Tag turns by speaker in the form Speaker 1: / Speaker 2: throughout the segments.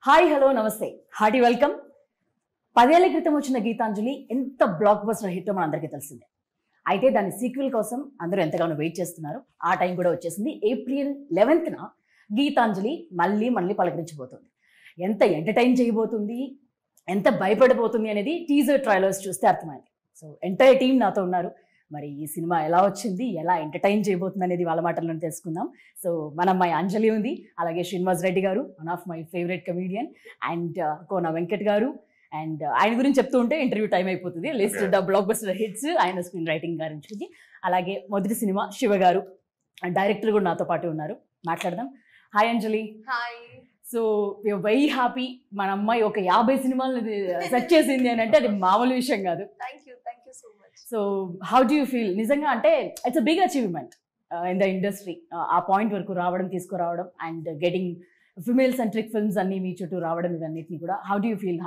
Speaker 1: Hi hello నమస్తే hearty welcome. 10 ఏళ్ల క్రితం వచ్చిన గీతాంజలి ఎంత బ్లాక్ బస్టర్ హిట్ మన అందరికీ తెలిసిందే. అయితే దాని సీక్వెల్ కోసం అందరూ ఎంతగానో వెయిట్ చేస్తున్నారు. ఆ టైం కూడా వచ్చేసింది. ఏప్రిల్ 11న గీతాంజలి మళ్ళీ పలకరించబోతుంది. ఎంత ఎంటర్టైన్ చేయబోతుంది, ఎంత భయపడబోతుంది అనేది టీజర్ ట్రైలర్స్ చూస్తే అర్థమైంది. సో ఎంటైర్ టీం నాతో ఉన్నారు. మరి ఈ సినిమా ఎలా వచ్చింది, ఎలా ఎంటర్టైన్ చేయబోతుంది అనేది వాళ్ళ మాటల్లో తెలుసుకుందాం. సో మన అమ్మాయి అంజలి ఉంది, అలాగే Srinivas Reddy garu, one of my favourite comedian, and Kona Venkat garu. And ఆయన గురించి చెప్తూ ఉంటే ఇంటర్వ్యూ టైం అయిపోతుంది. లిస్ట్ బ్లాక్ బస్టర్ హిట్స్ ఆయన స్క్రీన్ రైటింగ్ గురించి. అలాగే మొదటి సినిమా శివ గారు, డైరెక్టర్ కూడా నాతో పాటు ఉన్నారు. మాట్లాడదాం. Hi Anjali.
Speaker 2: Hi.
Speaker 1: So we're very happy. మన అమ్మాయి ఒక 50 సినిమాలు సెట్ చేసింది అని అంటే అది మామూలు విషయం కాదు.
Speaker 2: Thank you so much.
Speaker 1: So how do you feel? నిజంగా అంటే it's a big achievement in the industry. ఆ పాయింట్ వరకు రావడం, తీసుకురావడం, and getting female centric films అన్ని మీ చుట్టూ రావడం, ఇవన్నిటిని కూడా how do you feel?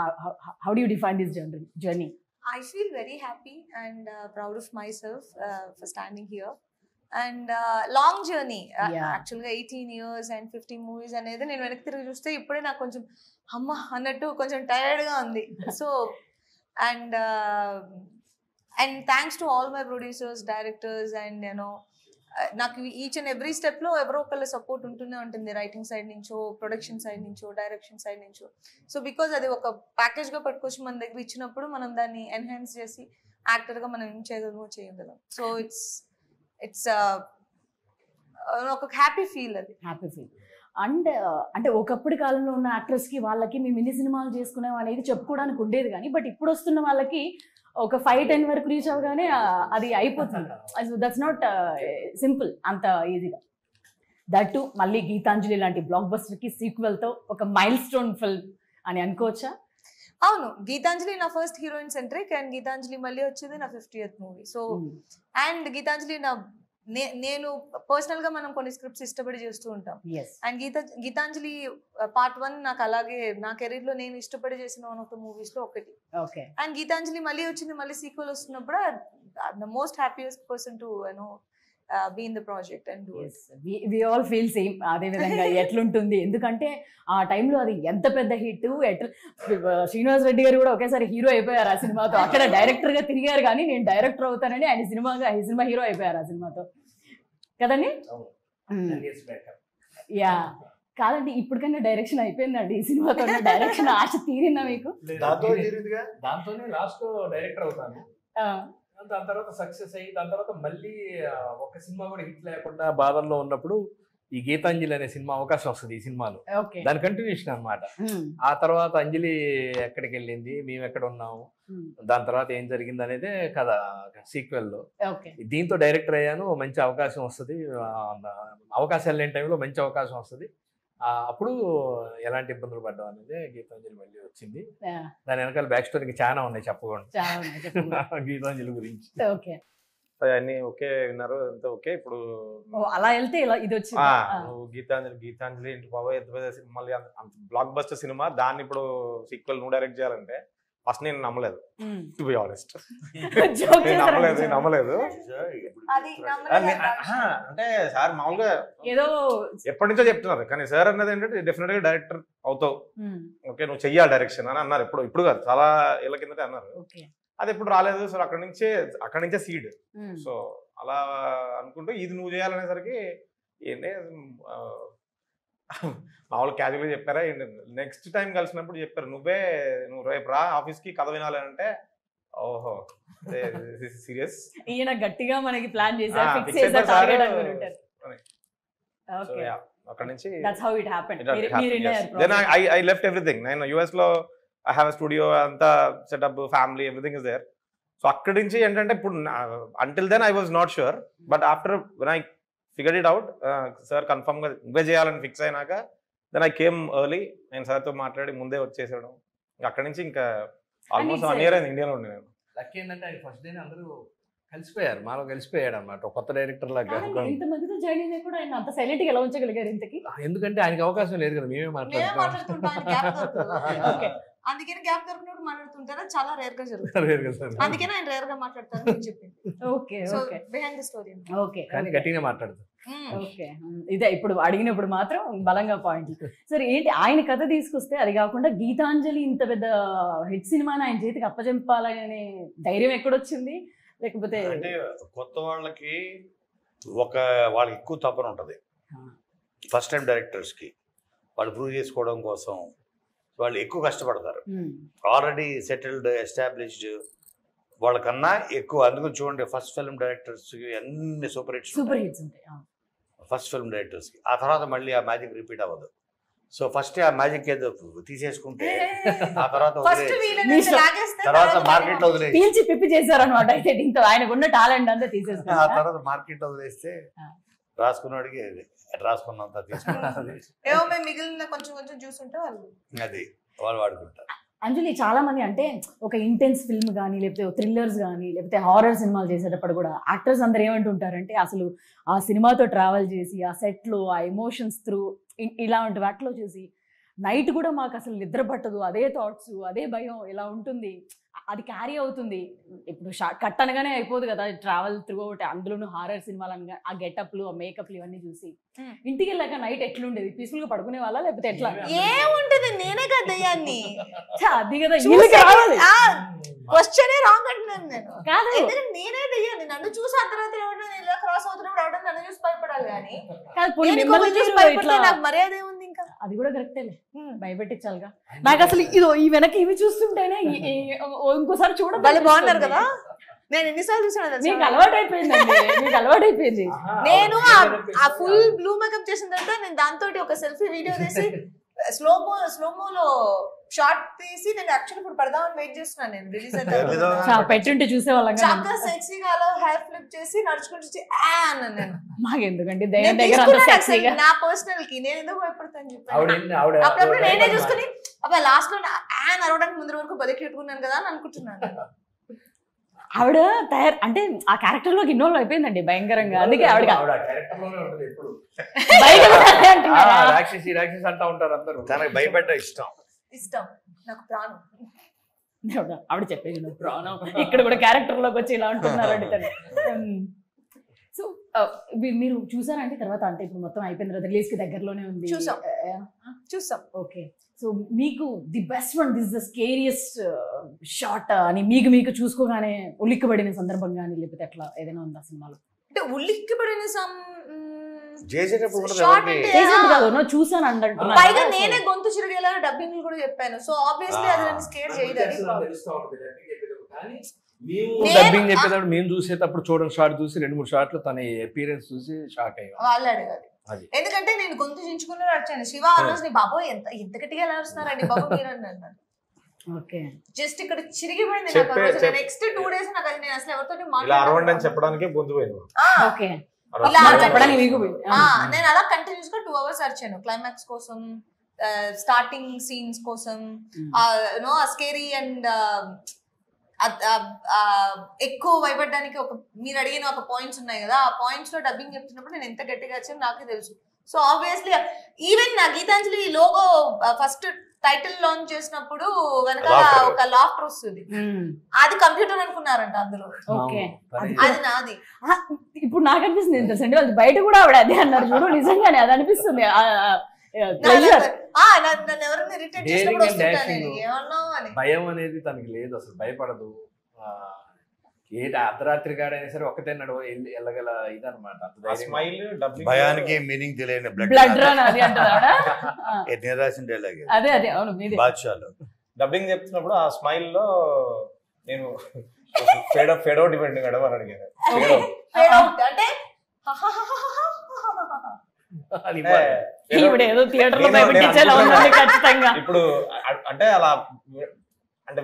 Speaker 1: How do you define this journey?
Speaker 2: I feel very happy and proud of myself for standing here. And long journey.
Speaker 1: Yeah.
Speaker 2: Actually 18 years and 50 movies అనేది నేను వెనక్కి తిరిగి చూస్తే ఇప్పుడే నాకు కొంచెం అమ్మ అన్నట్టు కొంచెం టైర్డ్గా ఉంది. So and thanks to all my producers, directors, and నాకు ఈచ్ అండ్ ఎవ్రీ స్టెప్లో ఎవరో ఒకళ్ళ సపోర్ట్ ఉంటూనే ఉంటుంది. రైటింగ్ సైడ్ నుంచో, ప్రొడక్షన్ సైడ్ నుంచో, డైరెక్షన్ సైడ్ నుంచో. సో బికాజ్ అది ఒక ప్యాకేజ్గా పట్టుకొచ్చి మన దగ్గర ఇచ్చినప్పుడు మనం దాన్ని ఎన్హాన్స్ చేసి యాక్టర్గా మనం ఏం చేయగలం. సో ఇట్స్ ఒక హ్యాపీ ఫీల్. అది
Speaker 1: హ్యాపీ ఫీల్. అండ్ అంటే ఒకప్పటి కాలంలో ఉన్న యాక్టర్స్కి వాళ్ళకి మేము మినీ సినిమాలు చేసుకున్నాం అనేది చెప్పుకోవడానికి ఉండేది, కానీ బట్ ఇప్పుడు వస్తున్న వాళ్ళకి ఒక 5-10 వరకు రీచ్ అవగానే అది అయిపోతుంది. దట్స్ నాట్ సింపుల్ అంత ఈజీగా. దట్ టు మళ్ళీ గీతాంజలి లాంటి బ్లాక్ బస్టర్కి సీక్వెల్తో ఒక మైల్ స్టోన్ ఫిల్మ్ అని అనుకోవచ్చా?
Speaker 2: అవును, గీతాంజలి నా first heroine centric, and Geetanjali మళ్ళీ వచ్చేది నా 50th movie. So and Gitanjali నేను పర్సనల్ గా మనం కొన్ని స్క్రిప్ట్స్ ఇష్టపడి చేస్తూ ఉంటాం. అండ్ గీతాంజలి పార్ట్ 1 నాకు అలాగే నా కెరీర్ లో నేను ఇష్టపడి చేసిన వన్ ఆఫ్ ద మూవీస్ లో ఒకటి. అండ్ గీతాంజలి మళ్ళీ వచ్చింది, మళ్ళీ సీక్వెల్ వస్తున్నప్పుడు the most happiest person to be in the project and do it.
Speaker 1: We all feel same. అదే విధంగా ఎట్లుంటుంది, ఎందుకంటే ఆ టైంలో అది ఎంత పెద్ద హిట్. శ్రీనివాస్ రెడ్డి గారు కూడా ఒకేసారి హీరో అయిపోయారు ఆ సినిమాతో. అక్కడ డైరెక్టర్ గా తిరిగారు, కానీ నేను డైరెక్టర్ అవుతానని ఆయన సినిమా హీరో అయిపోయారు ఆ సినిమాతో కదండి. యా కాదండి, ఇప్పటికైనా డైరెక్షన్ అయిపోయిందండి ఈ సినిమాతో. డైరెక్షన్ ఆశ తీరిందా మీకు?
Speaker 3: దాంతోనే లాస్ట్ డైరెక్టర్ అవుతాను. దాని తర్వాత సక్సెస్ అయ్యి దాని తర్వాత మళ్ళీ ఒక సినిమా కూడా హిట్ లేకుండా బాధల్లో ఉన్నప్పుడు ఈ గీతాంజలి అనే సినిమా అవకాశం వస్తుంది ఈ సినిమాలో. దాని కంటిన్యూషన్ అనమాట. ఆ తర్వాత అంజలి ఎక్కడికి వెళ్ళింది, మేము ఎక్కడ ఉన్నాము, దాని తర్వాత ఏం జరిగింది అనేది కథ సీక్వెల్ లో. దీంతో డైరెక్టర్ అయ్యాను. మంచి అవకాశం వస్తుంది, అవకాశాలు లేని టైంలో మంచి అవకాశం వస్తుంది. అప్పుడు ఎలాంటి ఇబ్బందులు పడ్డాం అనేది గీతాంజలి మళ్ళీ వచ్చింది. దాని వెనకాల బ్యాక్ స్టోరీకి చాలా ఉన్నాయి చెప్పకుండా గీతాంజలి గురించి.
Speaker 4: అన్ని ఓకే విన్నారు, అంత ఓకే. ఇప్పుడు
Speaker 1: అలా వెళ్తే ఇది వచ్చింది
Speaker 4: గీతాంజలి ఇంటి బాబాయ్ ఎంత పెద్ద మళ్ళీ బ్లాక్ బస్టర్ సినిమా, దాన్ని ఇప్పుడు సీక్వెల్ నువ్వు డైరెక్ట్ చేయాలంటే ఫస్ట్ నేను నమ్మలేదు, టు బి ఆనెస్ట్. నమ్మలేదు. అంటే సార్ మామూలుగా ఏదో ఎప్పటి నుంచో చెప్తున్నారు, కానీ సార్ అన్నది ఏంటంటే డెఫినెట్ గా డైరెక్టర్ అవుతావు, ఓకే నువ్వు చెయ్యాలి డైరెక్షన్ అని అన్నారు. ఇప్పుడు కాదు, చాలా ఏళ్ళ కిందటే అన్నారు. అది ఎప్పుడు రాలేదు. సో అక్కడి నుంచే సీడ్. సో అలా అనుకుంటూ ఇది నువ్వు చేయాలనేసరికి ఏంటి మామూలు క్యాజువల్గా చెప్పారా, నెక్స్ట్ టైం కలిసినప్పుడు చెప్పారు నువ్వు రేపు రా ఆఫీస్కి కథ వినాలి అంటే, ఓహో సీరియస్,
Speaker 1: ఈయన గట్టిగా మనకి ప్లాన్ చేశారు.
Speaker 4: అక్కడ నుంచి ఐ లెఫ్ట్ ఎవ్రీథింగ్. నేను యుఎస్ లో ఐ హ్యావ్ స్టూడియో, అంతా setup, family, everything is there. So అక్కడి నుంచి ఏంటంటే ఇప్పుడు until then I was not sure, but after when I figured it out, sir confirm గా ఇవే చేయాలని ఫిక్స్ అయినాక దెన్ ఐ కేమ్ ఎర్లీ. నేను సార్తో మాట్లాడి ముందే వచ్చేసాడు. అక్కడి నుంచి ఇంకా ఆల్మోస్ట్ 1 year అయింది ఇండియాలో ఉండి. నేను
Speaker 3: లక్కీ ఏంటంటే అది ఫస్ట్ డే అందరూ కలిసిపోయారు, మాలో కలిసిపోయాడు అన్నమాట, కొత్త డైరెక్టర్ లాగా.
Speaker 1: ఇంత మందితో జాయిన్ అయినా కూడా ఆయన అంత సైలెంట్ గా ఎలా ఉంచగలిగారు ఇంతకి?
Speaker 3: ఎందుకంటే ఆయనకి అవకాశం లేదు కదా, మేమే
Speaker 2: మాట్లాడుతుంటాం. అందుకని గ్యాప్ దొరికినప్పుడు మాట్లాడుతుంటారా, చాలా రేర్ గా జరుగుతుంది. అందుకని ఆయన రేర్ గా మాట్లాడతారు చెప్పింది.
Speaker 1: Okay okay,
Speaker 2: behind the story.
Speaker 1: Okay
Speaker 3: కానీ గట్టిగా మాట్లాడతారు.
Speaker 1: ఓకే, ఇదే ఇప్పుడు అడిగినప్పుడు మాత్రం బలంగా పాయింట్. సరే ఏంటి ఆయన కథ తీసుకొస్తే, అది కాకుండా గీతాంజలి ఇంత పెద్ద హిట్ సినిమాని ఆయన చేతికి అప్పచెంపాలనే ధైర్యం ఎక్కడొచ్చింది? లేకపోతే
Speaker 5: అంటే కొత్త వాళ్ళకి వాళ్ళకి ఎక్కువ తపన ఉంటుంది. ఫస్ట్ టైం డైరెక్టర్స్ కి వాళ్ళు ప్రూవ్ చేసుకోవడం కోసం వాళ్ళు ఎక్కువ కష్టపడతారు. ఆల్రెడీ సెటిల్డ్ ఎస్టాబ్లిష్డ్ వాళ్ళకన్నా ఎక్కువ. అందుకని చూడండి, ఫస్ట్ ఫిల్మ్ డైరెక్టర్స్ కి అన్ని సూపర్ హిట్స్ ఉంటాయి ఫస్ట్ ఫిల్మ్ డైరెక్టర్స్ కి. ఆ తర్వాత మళ్ళీ ఆ మ్యాజిక్ రిపీట్ అవ్వదు. సో ఫస్ట్ ఆ మ్యాజిక్ ఏదో తీసేసుకుంటే ఆ తర్వాత మార్కెట్ లో వదిలేసి
Speaker 1: పీల్చి పిప్పి చేశారనమాట. అయితే దీంతో ఆయనకున్న టాలెంట్ అంతా తీసేస్తారు.
Speaker 5: ఆ తర్వాత మార్కెట్ లో వదిలేస్తే రాసుకున్నాడికి రాసుకున్నంత తీసుకున్నాడు.
Speaker 2: మిగిలిన కొంచెం కొంచెం చూసుంటే
Speaker 5: అది వాళ్ళు వాడుకుంటారు.
Speaker 1: అంజలి, చాలా మంది అంటే ఒక ఇంటెన్స్ ఫిల్మ్ కానీ, లేకపోతే థ్రిల్లర్స్ కానీ, లేకపోతే హారర్ సినిమాలు చేసేటప్పుడు కూడా యాక్టర్స్ అందరు ఏమంటుంటారంటే, అసలు ఆ సినిమాతో ట్రావెల్ చేసి ఆ సెట్లో ఆ ఎమోషన్స్ త్రూ ఇలాంటి వాటిలో చూసి నైట్ కూడా మాకు అసలు నిద్ర పట్టదు, అదే థాట్స్, అదే భయం ఇలా ఉంటుంది, అది క్యారీ అవుతుంది. ఇప్పుడు కట్ అనగానే అయిపోదు కదా ట్రావెల్ త్రూ అవుట్, అందులోనూ హారర్ సినిమాలు అనగా ఆ గెటప్లు, ఆ మేకప్లు ఇవన్నీ చూసి ఇంటికి వెళ్ళాక నైట్ ఎట్లుండేది? పీస్ఫుల్ గా పడుకునే వాళ్ళ లేకపోతే ఎట్లా?
Speaker 2: ఏముంటది, నేనే కదా దయ్యాన్ని.
Speaker 1: అది కదా
Speaker 2: క్వశ్చనే రాంగ్ అంటున్నాను నేను. కాదు, నేనే దయ్యాన్ని. నన్ను చూసి అర్ధరాత్రి ఎవరైనా క్రాస్ అవుతున్నప్పుడు ఎవరైనా నన్ను చూసి భయపడాలి కానీ నాకు మర్యాద ఏముంది? ఇంకా
Speaker 1: అది కూడా కరెక్టేలే, భయపెట్టించాలిగా. నాకు అసలు ఈ వెనక ఇవి చూస్తుంటేనే ఇంకోసారి చూడాలి.
Speaker 2: బాగున్నారు కదా, నేను ఎన్నిసార్లు చూసాను.
Speaker 1: మీకు అలవాటు అయిపోయింది.
Speaker 2: నేను ఆ ఫుల్ బ్లూ మేకప్ చేసిన తర్వాత నేను దాంతో ఒక సెల్ఫీ వీడియో తీసి స్లోమోలో షార్ట్ తీసి నేను యాక్చువల్లీ ఇప్పుడు పడదామని వెయిట్ చేస్తున్నాను. నేను రిలీజ్ అయితే
Speaker 1: పెట్టుంటే చూసేవాళ్ళం.
Speaker 2: చక్కగా సెక్సీగా అలా హెయిర్ ఫ్లిప్ చేసి నడుచుకుంటూ నేను
Speaker 1: మాకెందుకంటే
Speaker 2: నా పర్సనల్ కి నేను ఎందుకు భయపడతాను చెప్పాను. అప్పుడప్పుడు నేనే చూసుకుని అబ్బా లాస్ట్ లో యాన్ అరవడానికి ముందు వరకు బలి పెట్టుకున్నాను కదా అని అనుకుంటున్నాను.
Speaker 1: ఆవిడ అంటే ఆ క్యారెక్టర్ లోకి ఇన్వాల్వ్ అయిపోయిందండి భయంకరంగా. అందుకే ఆవిడ
Speaker 3: రాక్షసి అంటా ఉంటారు అందరూ.
Speaker 5: తనకి భయపడ్డ ఇష్టం
Speaker 2: నాకు ప్రాణం.
Speaker 1: ఆవిడ చెప్పేది నువ్వు ప్రాణం. ఇక్కడ కూడా క్యారెక్టర్ లోకి వచ్చి ఇలా ఉంటున్నారండి తను. సో మీరు చూసారంటే తర్వాత, అంటే ఇప్పుడు మొత్తం అయిపోయిన తర్వాత రిలీజ్ కి దగ్గరలోనే ఉంది.
Speaker 2: చూసాం.
Speaker 1: ఓకే, సో మీకు the best one, this the scariest shot అని మీకు చూసుకోగానే ఉలిక్కిపడిన సందర్భం కానీ, లేకపోతే ఎట్లా ఏదైనా ఉందా సినిమాలో?
Speaker 2: అంటే ఉలిక్కిపడిన
Speaker 1: చూసాను అంటున్నా.
Speaker 2: పైగా నేనే గొంతు చిరిగేలా డబ్బింగ్ కూడా చెప్పాను. సో ఆబ్వియస్లీ అది నన్ను స్కేర్ చేయదు.
Speaker 3: డబ్బింగ్ చెప్పేటప్పుడు మేము చూసేటప్పుడు చూడండి షార్ట్ చూసి 2-3 షాట్లు తన అపీరెన్స్ చూసి షాక్ అయ్యాం.
Speaker 2: వాళ్ళు అడగాలి, ఎందుకంటే నేను గొంతు చించుకుని అడిచాను. శివ ఆ రోజు బాబు ఎంత గట్టిగా ఎలా వస్తున్నారండి బాబు మీరు అన్నారు. జస్ట్ ఇక్కడ చిరిగిపోయింది. నెక్స్ట్ 2 days నాకు అది నేను అసలు ఎవరితో
Speaker 4: మాట్లాడాలని చెప్పడానికి గొంతు పోయింది.
Speaker 2: నేను అలా కంటిన్యూస్ గా 2 hours అరిచాను. క్లైమాక్స్ కోసం, స్టార్టింగ్ సీన్స్ కోసం, స్కేరీ అండ్ ఎక్కువ భయపడడానికి మీరు అడిగిన ఒక పాయింట్స్ ఉన్నాయి కదా, ఆ పాయింట్స్ లో డబ్బింగ్ చెప్తున్నప్పుడు నేను ఎంత గట్టిగా వచ్చాను నాకే తెలుసు. సో ఆబ్వియస్లీ ఈవెన్ నా Geetanjali logo first title launch చేసినప్పుడు వెనకాల ఒక లాఫ్టర్ వస్తుంది, అది కంప్యూటర్ అనుకున్నారంట అందులో. అది నాది.
Speaker 1: ఇప్పుడు నాకు అనిపిస్తుంది ఏంటంటే వాళ్ళు బయట కూడా ఆవిడ అదే అన్నారు చూడు, నిజంగానే అది అనిపిస్తుంది.
Speaker 3: భయం అనేది తనకి లేదు, అసలు భయపడదు. అర్ధరాత్రి గాడైనా సరే ఒకటే నడువ వెళ్ళగల ఇదనమాట.
Speaker 5: భయానికి మీనింగ్ తెలియని
Speaker 4: డబ్బింగ్ చెప్తున్నప్పుడు ఆ స్మైల్ లో నేను ఫేడ్ అవుట్ ఇవ్వండి మేడం అని అడిగాను. ఇప్పుడు అంటే అలా అంటే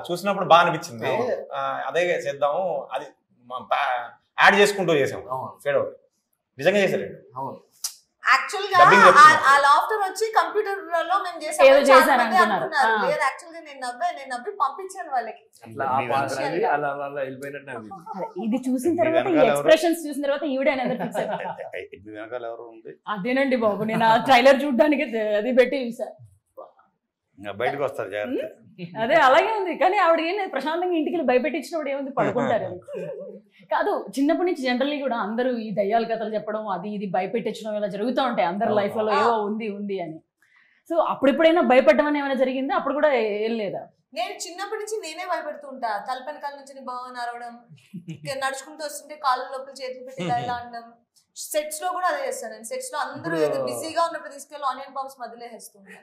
Speaker 4: చూసినప్పుడు బాగా అనిపించింది, అదే చేద్దాము అది యాడ్ చేసుకుంటూ చేసాము. ఫేడ్ అవుట్ నిజంగా చేశారు.
Speaker 2: యాక్చువల్ గా
Speaker 4: Dubbing చెప్తున్నా.
Speaker 2: ఆ లాఫ్టర్ వచ్చి కంప్యూటర్ లో మేము
Speaker 1: ఏదో చేశారు
Speaker 2: చేసాం
Speaker 1: అనుకున్నారు.
Speaker 2: లేదు యాక్చువల్ గా నేను నవ్వి పంపించాను వాళ్ళకి.
Speaker 3: అట్లా ఆ పాత్ర అది అలా అలా అలా వెళ్ళిపోయినట్టు అనిపించింది.
Speaker 1: అదే, ఇది చూసిన
Speaker 5: మీ
Speaker 1: తర్వాత ఈ
Speaker 5: వెనకాల ఎవరు?
Speaker 1: ఎక్స్ప్రెషన్స్ చూసిన తర్వాత ఈవిడ అనేది ఫిక్స్
Speaker 5: మీ వెనకాల ఎవరు ఉంది?
Speaker 1: అదేనండి బాబు, నేను ఆ ట్రైలర్ చూడడానికి అది పెట్టి చూసా.
Speaker 5: బయటకు వస్తారు జాగ్రత్త.
Speaker 1: అదే అలాగే ఉంది, కానీ ఆవిడ ఏం లేదు, ప్రశాంతంగా ఇంటికి వెళ్ళి భయపెట్టించినప్పుడు ఏముంది, పడుకుంటారు. కాదు, చిన్నప్పటి నుంచి జనరల్లీ కూడా అందరూ ఈ దయ్యాల కథలు చెప్పడం అది ఇది భయపెట్టించడం ఇలా జరుగుతూ ఉంటాయి అందరి లైఫ్ లలో, ఏవో ఉంది ఉంది అని. సో అప్పుడెప్పుడైనా భయపడడం అని ఏమైనా జరిగిందా? అప్పుడు కూడా ఏం లేదా?
Speaker 2: నేను చిన్నప్పటి నుంచి నేనే భయపెడుతూ ఉంటా. తలపని కాళ్ళ నుంచి బాగా అరవడం, నడుచుకుంటూ వస్తుంటే కాళ్ళ లోపల చేతులు పెట్టి ఇలా అనడం. సెట్స్ లో కూడా అదే చేస్తాను నేను. సెట్స్ లో అందరూ బిజీగా ఉన్నప్పుడు తీసుకెళ్ళి ఆనియన్ బాంబ్స్ మధ్యలో వేస్తుంటాను.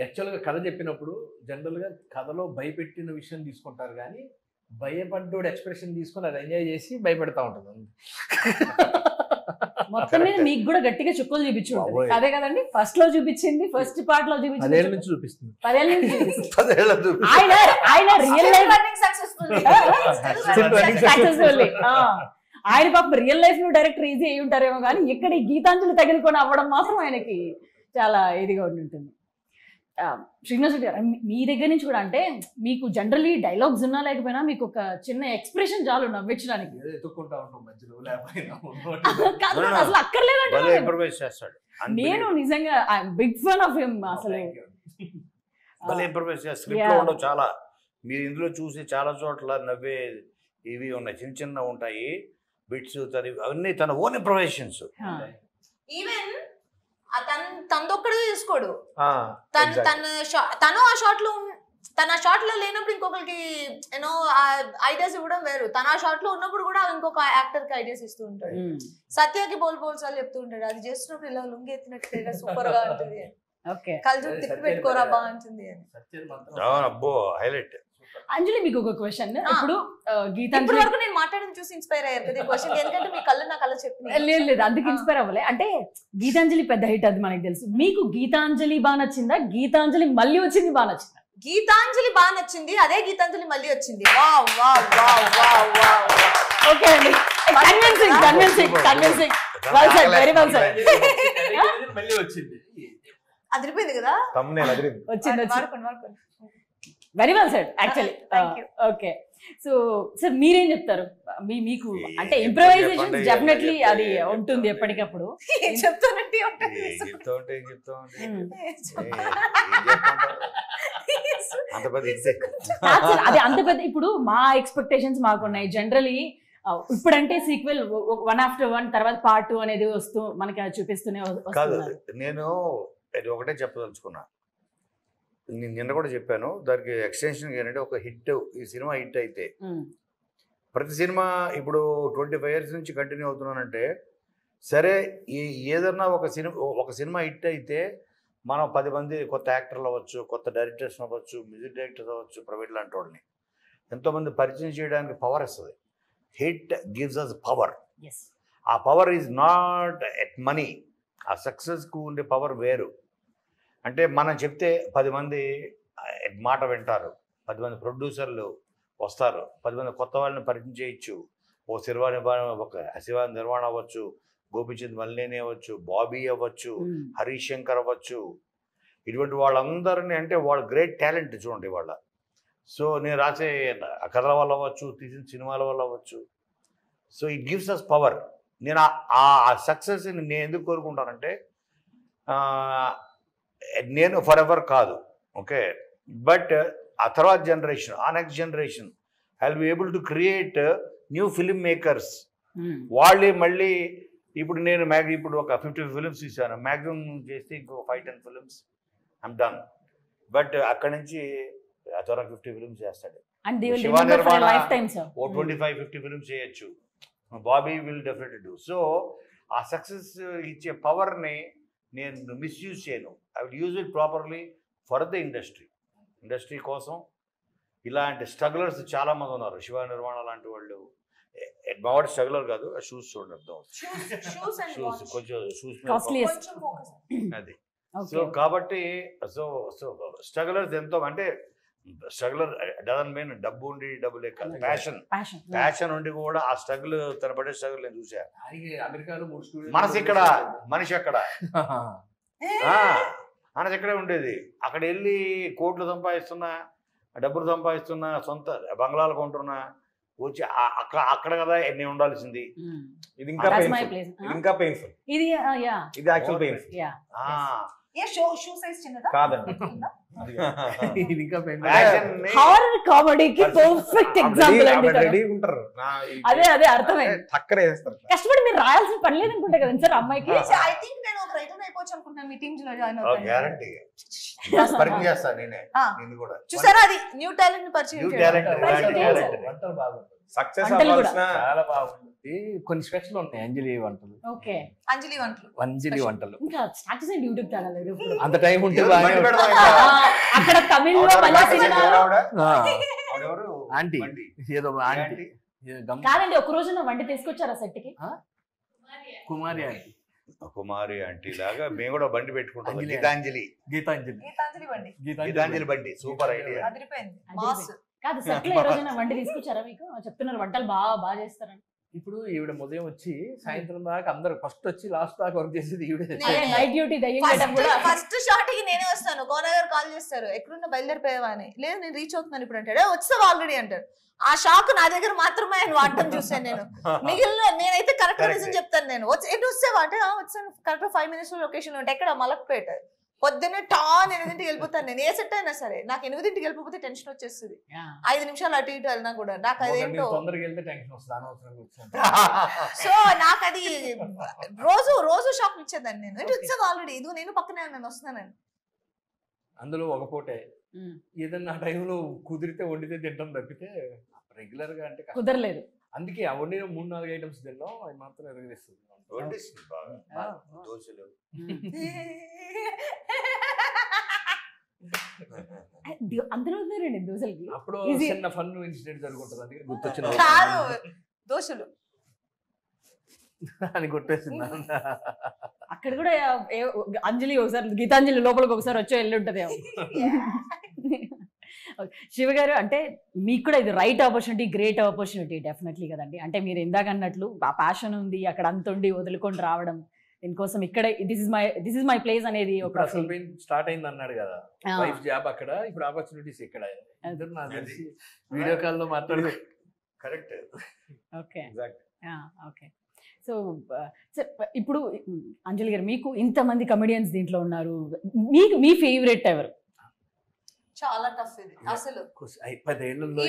Speaker 3: యాక్చువల్గా కథ చెప్పినప్పుడు జనరల్గా కథలో భయపెట్టిన విషయం తీసుకుంటారు, కానీ భయపడ్డోడు ఎక్స్ప్రెషన్ తీసుకొని అది ఎంజాయ్ చేసి భయపెడతా ఉంటుంది.
Speaker 1: మొత్తం మీద మీకు కూడా గట్టిగా చుక్కలు చూపించు అదే కదండి, ఫస్ట్ లో చూపించింది, ఫస్ట్ పార్ట్ లో చూపించింది,
Speaker 3: 10 ఏళ్ళ నుంచి చూపిస్తుంది.
Speaker 1: 10 ఏళ్ళ నుంచి చూపిస్తుంది.
Speaker 5: 10 ఏళ్ళ చూపి.
Speaker 1: ఆయన రియల్ లైఫ్
Speaker 2: సక్సెస్ఫుల్.
Speaker 1: ఆయన పాప రియల్ లైఫ్ లో డైరెక్టర్ ఈజీ అయి ఉంటారేమో, కానీ ఇక్కడ ఈ గీతాంజలి తగిలికొని అవ్వడం మాత్రం ఆయనకి చాలా ఇదిగా ఉంటుంది. శ్రీనివాస్ రెడ్డి గారు, మీ దగ్గర నుంచి కూడా అంటే మీకు జనరల్లీ డైలాగ్స్ ఉన్నా లేకపోయినా మీకు ఒక చిన్న ఎక్స్ప్రెషన్ చాలు నవ్వించడానికి.
Speaker 3: ఎత్తుక్కుంటా ఉంటాం మధ్యలో లేకపోయినా.
Speaker 1: కాదు, అసలు అక్కర్లేదంటే
Speaker 5: ఇంప్రూవైజ్ చేస్తాడు.
Speaker 1: నేను నిజంగా బిగ్ ఫ్యాన్ ఆఫ్ హిమ్ అసలు.
Speaker 5: భలే ఇంప్రూవైజ్ చేస్తాడు. స్క్రిప్ట్ లో ఉండవు చాలా. మీరు ఇందులో చూసి చాలా చోట్ల నవ్వే ఇవి ఉన్నాయి, చిన్న చిన్న ఉంటాయి బిట్స్, అవన్నీ తన ఓన్ ఇంప్రూవైజేషన్స్.
Speaker 2: ఈవెన్ తనదొక్కడే తీసుకోడు.
Speaker 4: Exactly.
Speaker 2: తను ఆ షాట్ లో లేనప్పుడు ఇంకొకరికి యూనో ఐడియాస్ ఇవ్వడం వేరు. తన ఆ షాట్ లో ఉన్నప్పుడు కూడా ఇంకొక యాక్టర్ కి ఐడియాస్ ఇస్తూ ఉంటాడు. సత్యకి బోల్ సార్లు చెప్తూ ఉంటాడు, అది చేస్తున్నప్పుడు ఇలా లుంగి ఎత్తినట్టు సూపర్ గా ఉంటుంది, కళ్ళు తిప్పి పెట్టుకోరా బాగుంటుంది అని.
Speaker 5: అబ్బో హైలైట్.
Speaker 1: అంజలి, మీకు ఒక క్వశ్చన్. ఇప్పుడు
Speaker 2: ఇప్పటి
Speaker 1: గీతాంజలి
Speaker 2: వరకు నేను మాట్లాడింది చూసి ఇన్స్పైర్ అయ్యారు కదా ఈ క్వశ్చన్, ఎందుకంటే మీ కళ్ళు నా కళ్ళు చెప్పింది.
Speaker 1: లేదు అందుకు ఇన్స్పైర్ అవ్వలే. అంటే గీతాంజలి పెద్ద హిట్, అది మనకు తెలుసు. మీకు గీతాంజలి బాగా నచ్చిందా, గీతాంజలి మళ్ళీ వచ్చింది బాగా నచ్చిందా?
Speaker 2: గీతాంజలి బాగా నచ్చింది, అదే గీతాంజలి మళ్ళీ వచ్చింది. Wow wow wow wow wow.
Speaker 1: Okay అండి, convincing. Well said, very well said.
Speaker 3: మళ్ళీ వచ్చింది,
Speaker 2: అదిరిపోయింది కదా,
Speaker 1: వచ్చింది.
Speaker 2: వాడుకోండి.
Speaker 1: Very well said actually.
Speaker 2: Thank you.
Speaker 1: Okay, so sir మీరేం చెప్తారు? మీకు అంటే ఇంప్రూవైజేషన్ డెఫినెట్లీ అది ఉంటుంది ఎప్పటికప్పుడు.
Speaker 2: ఏం చెప్తానంటే
Speaker 1: అది అంత పెద్ద, ఇప్పుడు మా ఎక్స్పెక్టేషన్స్ మాకున్నాయి. జనరలీ ఇప్పుడంటే సీక్వెల్ 1 after 1 తర్వాత పార్ట్ 2 అనేది వస్తూ మనకి అది చూపిస్తూనే
Speaker 5: కాదు.
Speaker 1: వస్తున్నారు.
Speaker 5: నేను అది ఒకటే చెప్పదలుచుకున్నా, నేను నిన్న కూడా చెప్పాను. దానికి ఎక్స్టెన్షన్ ఏంటంటే, ఒక హిట్, ఈ సినిమా హిట్ అయితే ప్రతి సినిమా ఇప్పుడు 25 years నుంచి కంటిన్యూ అవుతున్నానంటే, సరే ఏదన్నా ఒక సినిమా హిట్ అయితే మనం 10 మంది కొత్త యాక్టర్లు అవ్వచ్చు, కొత్త డైరెక్టర్స్ అవ్వచ్చు, మ్యూజిక్ డైరెక్టర్స్ అవ్వచ్చు, ప్రైవేట్ లాంటి వాళ్ళని ఎంతోమంది పరిచయం చేయడానికి పవర్ వస్తుంది. Hit gives us power. ఆ power is not at money. ఆ సక్సెస్కు ఉండే పవర్ వేరు. అంటే మనం చెప్తే 10 మంది మాట వింటారు, 10 మంది ప్రొడ్యూసర్లు వస్తారు, 10 మంది కొత్త వాళ్ళని పరిచయం చేయొచ్చు. ఒక శివ నిర్వాణ అవ్వచ్చు, గోపిచంద్ మల్లేని అవ్వచ్చు, బాబీ అవ్వచ్చు, హరీష్ శంకర్ అవ్వచ్చు. ఇటువంటి వాళ్ళందరినీ, అంటే వాళ్ళ గ్రేట్ టాలెంట్ చూడండి వాళ్ళ. సో నేను రాసే కథల వల్ల అవ్వచ్చు, తీసిన సినిమాల వల్ల అవ్వచ్చు. So it gives us power. నేను ఆ సక్సెస్ని నేను ఎందుకు కోరుకుంటానంటే, నేను ఫర్ ఎవర్ కాదు, ఓకే, బట్ ఆ తర్వాత జనరేషన్, ఆ next generation I will be able to create new film makers. వాళ్ళే మళ్ళీ ఇప్పుడు నేను ఇప్పుడు ఒక 50 ఫిలిమ్స్ తీసాను, మ్యాక్సిమం చేస్తే ఇంకో 5-10 ఫిలిమ్స్ ఐమ్ డన్. బట్ అక్కడి నుంచి ఆ తర్వాత 50 ఫిలిమ్స్ చేస్తాడు. శివ నిర్వాణ ఓ 25-50 ఫిలిమ్స్ చేయొచ్చు. Bobby will definitely do. So ఆ సక్సెస్ ఇచ్చే పవర్ని నేను మిస్యూజ్ చేయను. I will use it properly for the industry కోసం. ఇలాంటి స్ట్రగులర్స్ చాలామంది ఉన్నారు. శివ నిర్వాణ లాంటి వాళ్ళు, మావాడు స్ట్రగులర్ కాదు, షూస్ చూడండి, షూస్ కొంచెం షూస్ అది. సో కాబట్టి సో స్ట్రగులర్స్ ఎంతో, అంటే స్ట్రగులర్ డజన్ మీన్ డబ్బు ఉండి డబ్బు లేక ప్యాషన్ ఉండి కూడా ఆ స్ట్రగుల్ తన పడే స్ట్రగుల్ నేను చూసా.
Speaker 3: అమెరికాలో 3 స్టూడియో
Speaker 5: మనసు ఇక్కడ మనిషి అక్కడ మనసు ఇక్కడే ఉండేది. అక్కడ వెళ్ళి కోట్లు సంపాదిస్తున్నా, డబ్బులు సంపాదిస్తున్నా, సొంత బంగ్లాలు కొంటున్నా, వచ్చి అక్కడ కదా ఎన్ని ఉండాల్సింది.
Speaker 4: ఇది ఇంకా పెయిన్ఫుల్, ఇది యాక్చువల్ పెయిన్ఫుల్ కాదండి.
Speaker 1: హారర్ కామెడీకి పర్ఫెక్ట్ ఎగ్జాంపుల్ అండి. అదే అదే అర్థమైంది. కష్టపడి మీరు రాయాల్సిన పని లేదనుకుంటా కదా సార్ అమ్మాయికి.
Speaker 2: ఐ థింక్ నేను ఒక రైటర్ అయిపోవచ్చు అనుకుంటున్నా, మీ టీమ్స్ లో జాయిన్ అవుతాను.
Speaker 5: గ్యారంటీ చేస్తాను నేనే.
Speaker 2: చూసారా, అది న్యూ టాలెంట్ ని పరిచయం
Speaker 4: సక్సెస్
Speaker 3: చాలా బాగుంది. కొన్ని స్పెషల్ ఉన్నాయి అంజలి వంటలు.
Speaker 1: ఓకే,
Speaker 3: అంజలి వంటలు
Speaker 1: ఇంకా స్టార్ట్ చేయండి యూట్యూబ్ ఛానల్.
Speaker 3: అంత టైం ఉంటే
Speaker 1: అక్కడ తమిళ్లో
Speaker 3: ఆంటీ ఏదో ఆంటీ
Speaker 1: కాదండి, ఒక రోజు నా వంట తీసుకొచ్చారా సెట్ కి?
Speaker 5: కుమారి ఆంటీ లాగా మేము కూడా బండి పెట్టుకుంటాం. గీతాంజలి బండి సూపర్ ఐడియా.
Speaker 1: కాదు సెట్ లో ఏ రోజైనా వంట తీసుకొచ్చారా మీకు? చెప్తున్నారు వంటలు బాగా చేస్తారని.
Speaker 3: ఇప్పుడు ఈవిడ ఉదయం వచ్చి సాయంత్రం దాకా అందరు ఫస్ట్ వచ్చి లాస్ట్ దాకా వర్క్ చేసేది ఈవిడే.
Speaker 1: నైట్ డ్యూటీ
Speaker 2: ఫస్ట్ షాట్ కి నేనే వస్తాను. గోనా గారు కాల్ చేస్తారు, ఎక్కడున్నా బయలుదేరిపోయావా అని. లేదు నేను రీచ్ అవుతున్నాను ఇప్పుడు అంటాడు. వచ్చావు ఆల్రెడీ అంటాడు. ఆ షాక్ నా దగ్గర మాత్రమే ఆయన వాడటం చూసాను నేను. మిగిలిన నేనైతే కరెక్ట్ రీజన్ చెప్తాను. నేను ఎటు వచ్చావా అంటే వచ్చాను, కరెక్ట్ 5 minutes లో లొకేషన్ ఉంటే ఎక్కడ మలక్పేట. పొద్దున్నే 8ంటికి వెళ్ళిపోతాను నేను. ఏ సెట్ అయినా సరే నాకు 8ంటికి వెళ్ళిపోతే టెన్షన్ వచ్చేస్తుంది. 5 నిమిషాలు అటు ఇటు వెళ్ళినా కూడా నాకు అదేంటో. సో నాకు అది రోజు షాక్ ఇచ్చేదాన్ని నేను. ఇటు వచ్చావు ఆల్రెడీ, ఇదిగో నేను పక్కనే నేను వస్తున్నానని.
Speaker 3: అందులో ఒక పూటే ఏదన్నా టైంలో కుదిరితే వండితే తింటాం తప్పితే రెగ్యులర్ గా అంటే కుదరలేదు. అందుకే ఆ వండిన 3-4 ఐటమ్స్ తిన్నాం, అది మాత్రం ఎదుగుస్తుంది.
Speaker 1: అందులో ఉన్నారండి దోశలకి.
Speaker 3: అప్పుడు చిన్న ఫన్ ఇన్సిడెంట్ జరుగుతుంది, అందుకే గుర్తొచ్చిన
Speaker 2: దోశలు
Speaker 3: అని గుర్తొచ్చింది.
Speaker 1: అక్కడ కూడా అంజలి ఒకసారి గీతాంజలి లోపలికి ఒకసారి వచ్చి వెళ్ళి ఉంటది. శివ గారు, అంటే మీకు కూడా ఇది right opportunity, great opportunity definitely కదండి. అంటే మీరు ఇందాక అన్నట్లు ఆ ప్యాషన్ ఉంది, అక్కడ అంత ఉండి వదులుకొని రావడం, దీనికోసం ఇక్కడ దిస్ ఇస్ మై ప్లేస్ అనేది ఒక
Speaker 3: స్టార్ట్ అయింది అన్నాడు కదా, వైఫ్ జాబ్ అక్కడ, ఇప్పుడు ఆపర్చునిటీస్ ఇక్కడ. వీడియో కాల్ లో మాట్లాడు.
Speaker 5: కరెక్ట్.
Speaker 1: Okay okay. సో ఇప్పుడు అంజలి గారు, మీకు ఇంతమంది కమెడియన్స్ దీంట్లో ఉన్నారు, మీకు మీ ఫేవరెట్ ఎవరు?
Speaker 2: చాలా టఫ్ ఇది అసలు.
Speaker 3: 10 ఏళ్లలో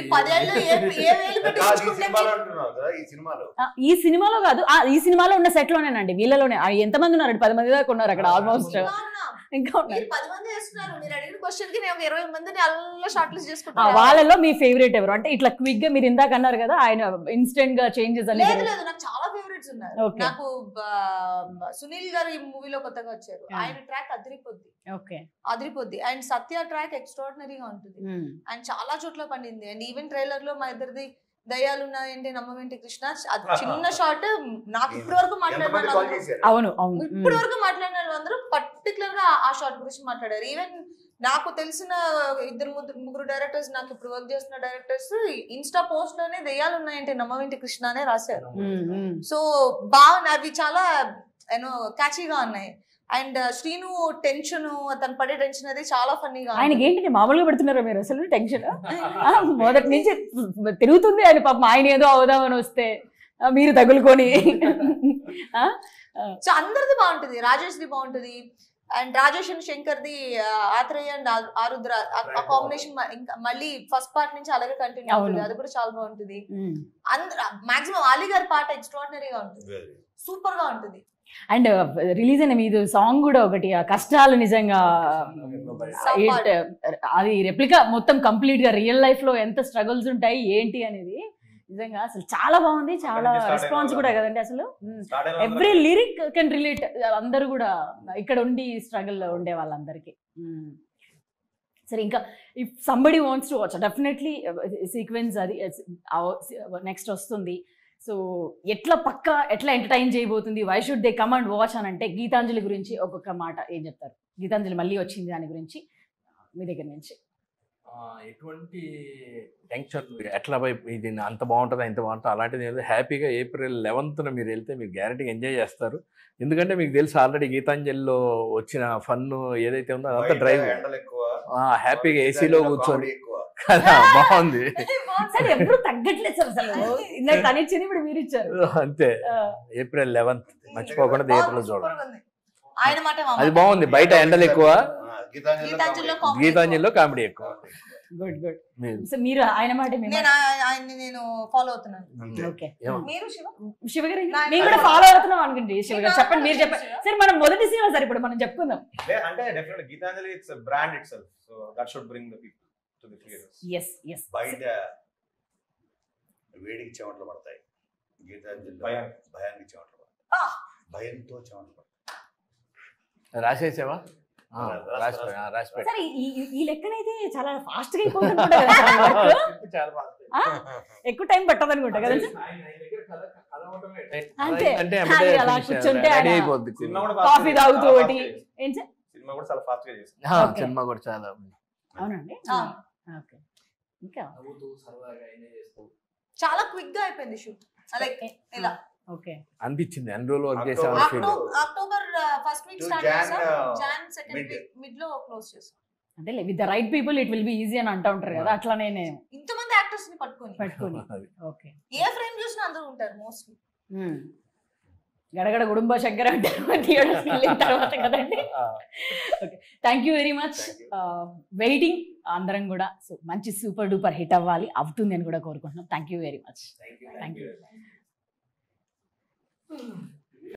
Speaker 1: ఈ సినిమాలో కాదు, ఈ సినిమాలో ఉన్న సెట్ లోనేనండి, వీళ్ళలోనే ఎంతమంది ఉన్నారు? 10 మంది దాకా ఉన్నారు అక్కడ ఆల్మోస్ట్. ఇంకా
Speaker 2: 10 మంది చేస్తున్నారు. మీరు అడిగిన క్వశ్చన్ కి నేను 20 మందిని అలా షార్ట్ లిస్ట్ చేసుకుంటా.
Speaker 1: వాళ్ళలో మీ ఫేవరెట్ ఎవరు? అంటే ఇట్లా క్విక్ గా మీరు ఇందాక అన్నారు కదా, ఆయన ఇన్స్టెంట్ గా చేంజెస్ అని.
Speaker 2: లేదు నాకు చాలా ఫేవరెట్స్ ఉన్నారు. నాకు సునీల్ గారు ఈ మూవీలో కొత్తగా వచ్చారు, ఆయన ట్రాక్ అదిరిపోద్ది. అండ్ సత్య ట్రాక్ ఎక్స్ట్రాడినరీగా ఉంటుంది, అండ్ చాలా చోట్ల పండింది. అండ్ ఈవెన్ ట్రైలర్ లో మా ఇద్దరిది దయ్యాలు ఉన్నాయంటే నమ్మవేంటి కృష్ణ, అది చిన్న షార్ట్. నాకు ఇప్పటి వరకు మాట్లాడిన అందరూ పర్టికులర్ గా ఆ షార్ట్ గురించి మాట్లాడారు. ఈవెన్ నాకు తెలిసిన 2-3 డైరెక్టర్స్, నాకు ఇప్పుడు వర్క్ చేస్తున్న డైరెక్టర్స్ ఇన్స్టా పోస్ట్ లోనే దయ్యాలు ఉన్నాయంటే నమ్మవేంటి కృష్ణ అనే రాశారు. సో బాగున్నాయి, అవి చాలా క్యాచీగా ఉన్నాయి. అండ్ శ్రీను టెన్షన్, అతను పడే టెన్షన్ అది చాలా ఫన్నీగా.
Speaker 1: ఆయనకి ఏంటంటే మామూలుగా పెడుతున్నారా మీరు అసలు టెన్షన్? మొదటి నుంచి తిరుగుతుంది ఆయన పాపం. ఆయన ఏదో అవుదామని వస్తే మీరు తగులుకొని.
Speaker 2: సో అందరిది బాగుంటుంది, రాజేష్ది బాగుంటుంది. అండ్ రాజేష్ అండ్ శంకర్ది, ఆత్రేయ అండ్ ఆరుద్ర ఆ కాంబినేషన్ మళ్ళీ ఫస్ట్ పార్ట్ నుంచి అలాగే కంటిన్యూ అవుతుంది, అది కూడా చాలా బాగుంటుంది. మాక్సిమం ఆలీ గారి పాట ఎక్స్ట్రాడినరీగా ఉంటుంది, సూపర్ గా ఉంటుంది.
Speaker 1: అండ్ రిలీజ్ అయిన మీది సాంగ్ కూడా ఒకటి, ఆ కష్టాలు నిజంగా అది రెప్లికా మొత్తం కంప్లీట్ గా రియల్ లైఫ్ లో ఎంత స్ట్రగుల్స్ ఉంటాయి ఏంటి అనేది నిజంగా అసలు చాలా బాగుంది. చాలా రెస్పాన్స్ కూడా కదండి అసలు. ఎవ్రీ లిరిక్ కెన్ రిలేట్, అందరూ కూడా ఇక్కడ ఉండి స్ట్రగుల్ లో ఉండే వాళ్ళందరికీ. సరే, ఇంకా if somebody wants to watch, definitely sequence అది నెక్స్ట్ వస్తుంది. సో ఎట్లా ఎంటర్టైన్ చేయబోతుంది, why should they come and watch అని అంటే గీతాంజలి గురించి ఒక్కొక్క మాట ఏం చెప్తారు? గీతాంజలి మళ్ళీ వచ్చింది, దాని గురించి మీ దగ్గర నుంచి.
Speaker 3: ఎటువంటి టెన్షన్ ఎట్లా ఇది అంత బాగుంటుందా ఇంత బాగుంటుందా అలాంటిది ఏదో హ్యాపీగా April 11th మీరు వెళ్తే మీరు గ్యారంటీగా ఎంజాయ్ చేస్తారు. ఎందుకంటే మీకు తెలుసు ఆల్రెడీ గీతాంజలిలో వచ్చిన ఫన్ ఏదైతే ఉందో అదంతా డ్రైవ్
Speaker 5: ఎండలు ఎక్కువ,
Speaker 3: హ్యాపీగా ఏసీలో కూర్చొని
Speaker 5: ఎక్కువ.
Speaker 3: కదా బాగుంది.
Speaker 1: సార్ ఎప్పుడు తగ్గట్లేదు సార్ అసలు. ఇందాక తను ఇచ్చింది ఇప్పుడు మీరు ఇచ్చారు.
Speaker 3: అంతే April 11th మర్చిపోకుండా థియేటర్లో చూడండి.
Speaker 2: ఆయన మాట
Speaker 3: అది బాగుంది. బయట ఎండలు ఎక్కువ, గీతాంజలిలో కామెడీ ఎక్కువ.
Speaker 1: Good good. సో మీరు ఆయన మాట
Speaker 2: నేను ఫాలో అవుతున్నాను.
Speaker 1: ఓకే.
Speaker 2: మీరు
Speaker 1: శివ గారు మేము కూడా ఫాలో అవుతున్నాం అనుకోండి. శివ గారు చెప్పండి, మీరు చెప్పండి సార్. మనం మొదటి సినిమా సార్ ఇప్పుడు మనం చెప్పుకుందాం.
Speaker 4: అంటే definitely Geetanjali it's a brand itself, so that should bring the people to the theaters.
Speaker 1: yes yes.
Speaker 5: బయట వేడికి చెమటలు పడతాయి, గీతాంజలి భయానికి చెమటలు పడతాయి, భయంతో చెమటలు పడతాయి.
Speaker 3: రాసేసావా? రాసిపోయి
Speaker 1: సార్ ఈ లెక్కనైతే చాలా ఫాస్ట్ గా అయిపోతుంటా కదా ఎక్కువ టైం పట్టదు అనుకుంటా కదా అంతే. అలా కూర్చుంటే కాఫీ తాగుతూ ఒకటి ఏం సార్
Speaker 4: సినిమా కూడా చాలా ఫాస్ట్ గా చేసింది.
Speaker 3: సినిమా కూడా చాలా
Speaker 1: అవునండి. ఓకే. ఇంకా
Speaker 2: చాలా క్విక్ గా అయిపోయింది షూట్. లైక్ ఇలా
Speaker 1: ఓకే
Speaker 3: అనిపించింది అన్ని రోజులు వర్క్ చేసాం.
Speaker 2: అక్టోబర్ ఫస్ట్ వీక్ స్టార్ట్ చేసాం, జాన్ సెకండ్ వీక్ మిడ్ లో క్లోజ్ చేసాం.
Speaker 1: అంటే with the right people it will be easy అని అంటూ ఉంటారు కదా, అట్లానే
Speaker 2: ఇంతమంది యాక్టర్స్ ని పట్టుకొని
Speaker 1: ఓకే.
Speaker 2: ఏ ఫ్రేమ్ చూసినా అందరూ ఉంటారు మోస్ట్లీ.
Speaker 1: గడగడ కుటుంబ శంకర్ అంటారు తర్వాత కదండి. Okay, thank you very much. Waiting అందరం కూడా. సో మంచి సూపర్ డూపర్ హిట్ అవ్వాలి, అవుతుంది అని కూడా కోరుకుంటున్నాం. Thank you very much. Thank you.